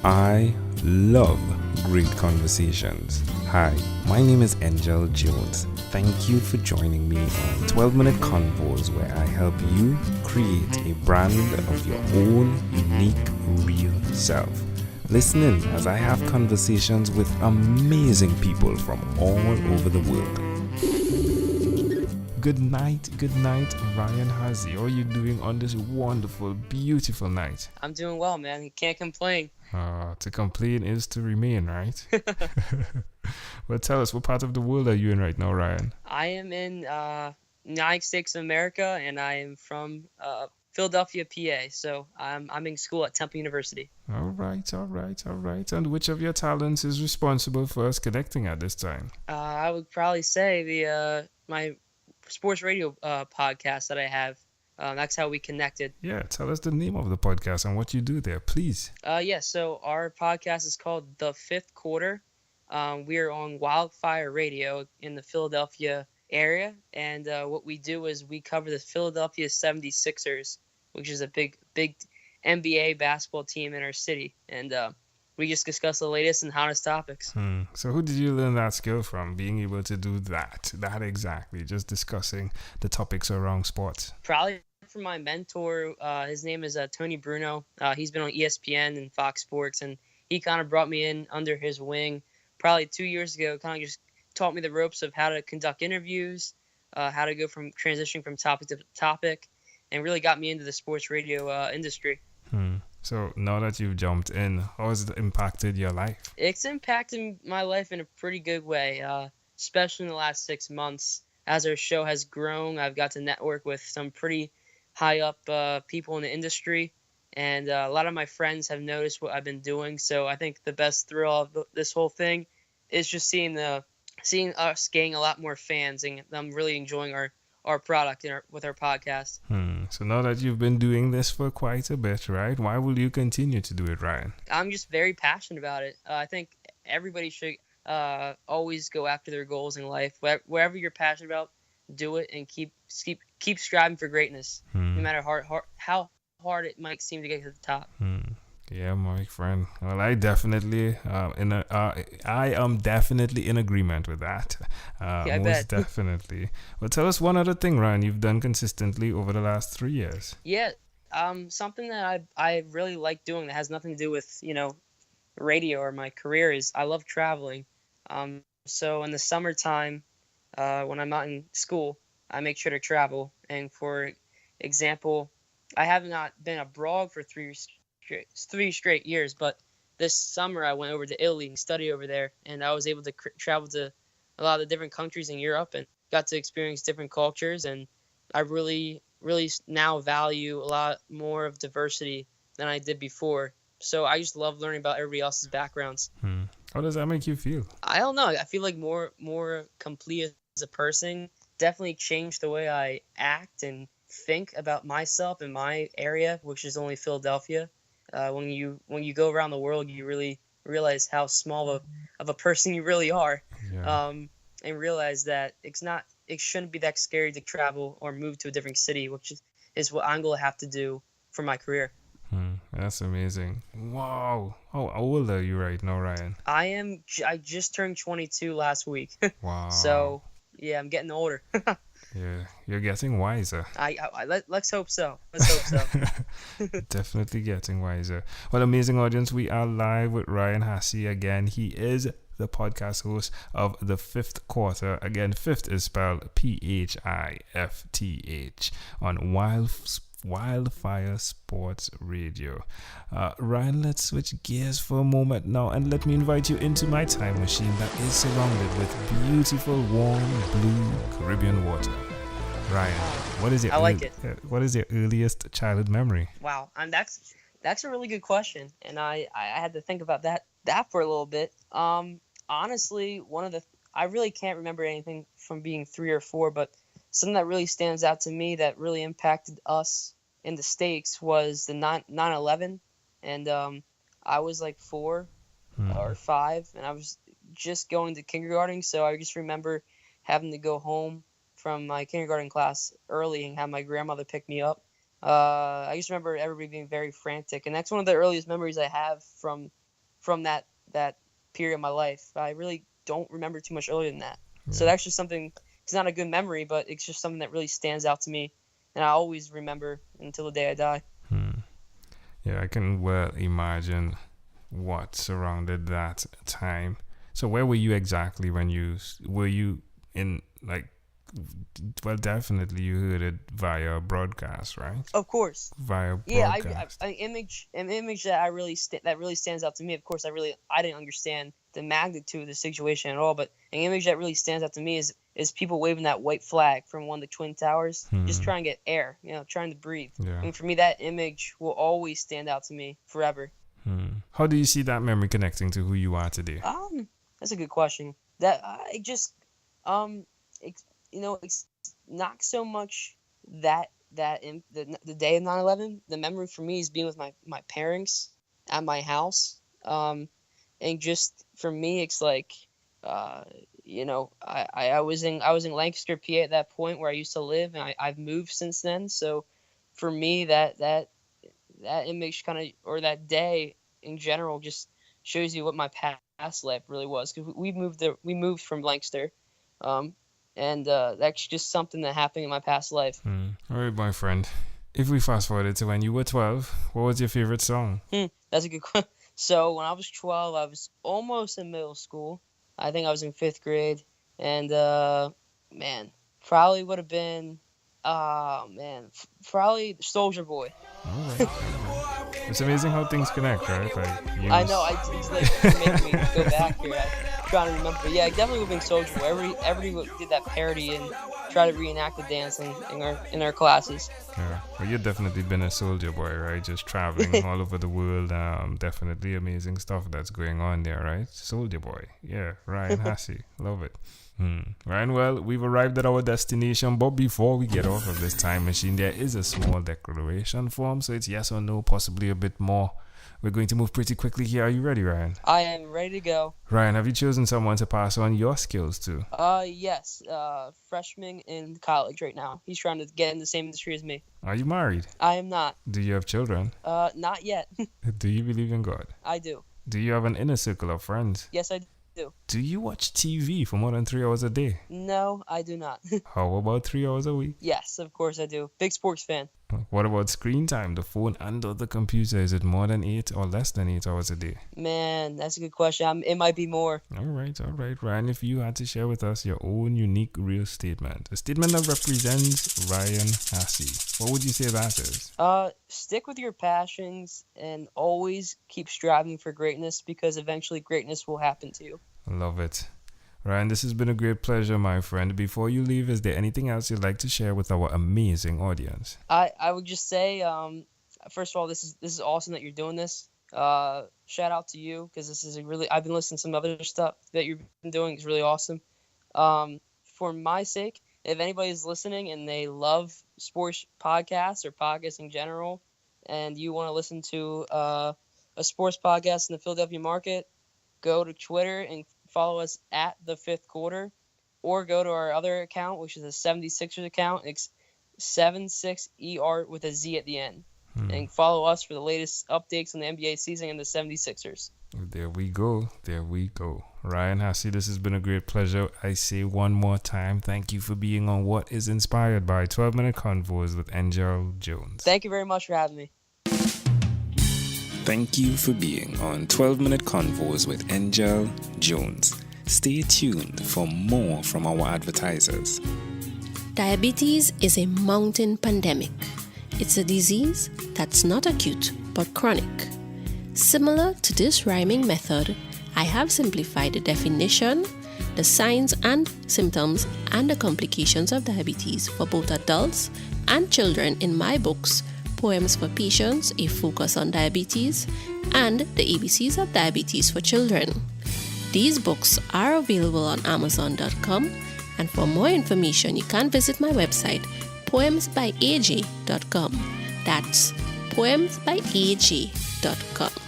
I love great conversations. Hi, my name is Angel Jones. Thank you for joining me on 12-minute convos where I help you create a brand of your own unique, real self. Listen in as I have conversations with amazing people from all over the world. Good night, Ryan Haase. How are you doing on this wonderful, beautiful night? I'm doing well, man. You can't complain. To complain is to remain, right? Well, tell us, what part of the world are you in right now, Ryan? I am in United States of America, and I am from Philadelphia, PA. So I'm in school at Temple University. All right. And which of your talents is responsible for us connecting at this time? I would probably say the my sports radio podcast that I have. That's how we connected. Yeah, tell us the name of the podcast and what you do there, please. So our podcast is called The Phifth Quarter. We are on Wildfire Radio in the Philadelphia area, and what we do is we cover the Philadelphia 76ers, which is a big NBA basketball team in our city, and we just discuss the latest and hottest topics. So who did you learn that skill from, being able to do that exactly, just discussing the topics around sports? Probably from my mentor. His name is Tony Bruno. He's been on ESPN and Fox Sports, and he kind of brought me in under his wing probably 2 years ago, kind of just taught me the ropes of how to conduct interviews, how to go from transitioning from topic to topic, and really got me into the sports radio industry. So now that you've jumped in, how has it impacted your life? It's impacted my life in a pretty good way, especially in the last 6 months. As our show has grown, I've got to network with some pretty high up people in the industry, and a lot of my friends have noticed what I've been doing. So I think the best thrill of this whole thing is just seeing us getting a lot more fans, and I'm really enjoying our product with our podcast. So now that you've been doing this for quite a bit, right? Why will you continue to do it, Ryan? I'm just very passionate about it. I think everybody should always go after their goals in life. Wherever you're passionate about, do it and keep striving for greatness, no matter how hard it might seem to get to the top. Yeah, my friend. Well, I definitely I am definitely in agreement with that. I most bet. Definitely. Well, tell us one other thing, Ryan, you've done consistently over the last 3 years. Yeah, something that I really like doing that has nothing to do with radio or my career is I love traveling. So in the summertime, when I'm not in school, I make sure to travel. And for example, I have not been abroad for three straight years, but this summer I went over to Italy and studied over there, and I was able to travel to a lot of the different countries in Europe and got to experience different cultures, and I really now value a lot more of diversity than I did before. So I just love learning about everybody else's backgrounds. How does that make you feel? I don't know. I feel like more complete as a person. Definitely changed the way I act and think about myself and my area, which is only Philadelphia. When you go around the world, you really realize how small of a person you really are, and realize that it shouldn't be that scary to travel or move to a different city, which is what I'm going to have to do for my career. That's amazing. Wow. How old are you right now, Ryan? I just turned 22 last week. Wow. So yeah, I'm getting older. Yeah, you're getting wiser. Let's hope so. Let's hope so. Definitely getting wiser. Well, amazing audience, we are live with Ryan Haase again. He is the podcast host of The Phifth Quarter. Again, Fifth is spelled Phifth on Wildfire Sports Radio. Ryan, let's switch gears for a moment now and let me invite you into my time machine that is surrounded with beautiful, warm, blue Caribbean water. Ryan, what is your earliest childhood memory? Wow, and that's a really good question, and I had to think about that for a little bit. Honestly, I really can't remember anything from being 3 or 4, but something that really stands out to me that really impacted us in the States was the 9/11, and I was like 4 or 5, and I was just going to kindergarten, so I just remember having to go home from my kindergarten class early and have my grandmother pick me up. I just remember everybody being very frantic, and that's one of the earliest memories I have from from that period of my life. I really don't remember too much earlier than that. So that's just something. It's not a good memory, but it's just something that really stands out to me, and I always remember until the day I die. Yeah, I can well imagine what surrounded that time. So where were you exactly when were you in, like, well, definitely you heard it via broadcast, right? Of course. Via Yeah, broadcast. an image that really stands out to me. Of course, I didn't understand the magnitude of the situation at all, but an image that really stands out to me is people waving that white flag from one of the Twin Towers, just trying to get air, trying to breathe. Yeah. And for me, that image will always stand out to me forever. How do you see that memory connecting to who you are today? That's a good question. That I just it's not so much that in the day of 9/11. The memory for me is being with my parents at my house. And just for me, it's like, I was in Lancaster, PA at that point where I used to live, and I've moved since then. So for me, that image or that day in general just shows you what my past life really was, because we moved from Lancaster, and that's just something that happened in my past life. All right, my friend. If we fast forward to when you were 12, what was your favorite song? That's a good question. So when I was 12, I was almost in middle school. I think I was in 5th grade, and probably would have been, probably Soldier Boy. All right. It's amazing how things connect, right? I know. It's like making me go back here. I'm trying to remember. But yeah, definitely would have been Soldier Boy. Everybody did that parody and try to reenact the dance in our classes. Yeah, well, you've definitely been a soldier boy, right? Just traveling all over the world. Definitely amazing stuff that's going on there, right? Soldier boy. Yeah, Ryan Haase. Love it. Ryan, well, we've arrived at our destination, but before we get off of this time machine, there is a small declaration form, so it's yes or no, possibly a bit more. We're going to move pretty quickly here. Are you ready, Ryan? I am ready to go. Ryan, have you chosen someone to pass on your skills to? Yes. Freshman in college right now. He's trying to get in the same industry as me. Are you married? I am not. Do you have children? Not yet. Do you believe in God? I do. Do you have an inner circle of friends? Yes, I do. Do you watch TV for more than 3 hours a day? No, I do not. How about 3 hours a week? Yes, of course I do. Big sports fan. What about screen time, the phone and or the computer? Is it more than 8 or less than 8 hours a day? Man, that's a good question. It might be more. All right. Ryan, if you had to share with us your own unique real statement, a statement that represents Ryan Haase, what would you say that is? Stick with your passions and always keep striving for greatness, because eventually greatness will happen to you. Love it. Ryan, this has been a great pleasure, my friend. Before you leave, is there anything else you'd like to share with our amazing audience? I would just say, first of all, this is awesome that you're doing this. Shout out to you, because this is I've been listening to some other stuff that you've been doing. It's really awesome. For my sake, if anybody's listening and they love sports podcasts or podcasts in general, and you want to listen to a sports podcast in the Philadelphia market, go to Twitter and follow us at the Phifth Quarter, or go to our other account, which is a 76ers account. It's 76ER with a Z at the end. And follow us for the latest updates on the NBA season and the 76ers. There we go. Ryan Haase, this has been a great pleasure. I say one more time, thank you for being on what is inspired by 12-Minute Convos with Angel Jones. Thank you very much for having me. Thank you for being on 12-Minute Convos with Angel Jones. Stay tuned for more from our advertisers. Diabetes is a mountain pandemic. It's a disease that's not acute but chronic. Similar to this rhyming method, I have simplified the definition, the signs and symptoms, and the complications of diabetes for both adults and children in my books, Poems for Patients, A Focus on Diabetes, and The ABCs of Diabetes for Children. These books are available on Amazon.com, and for more information, you can visit my website, poemsbyaj.com. That's poemsbyaj.com.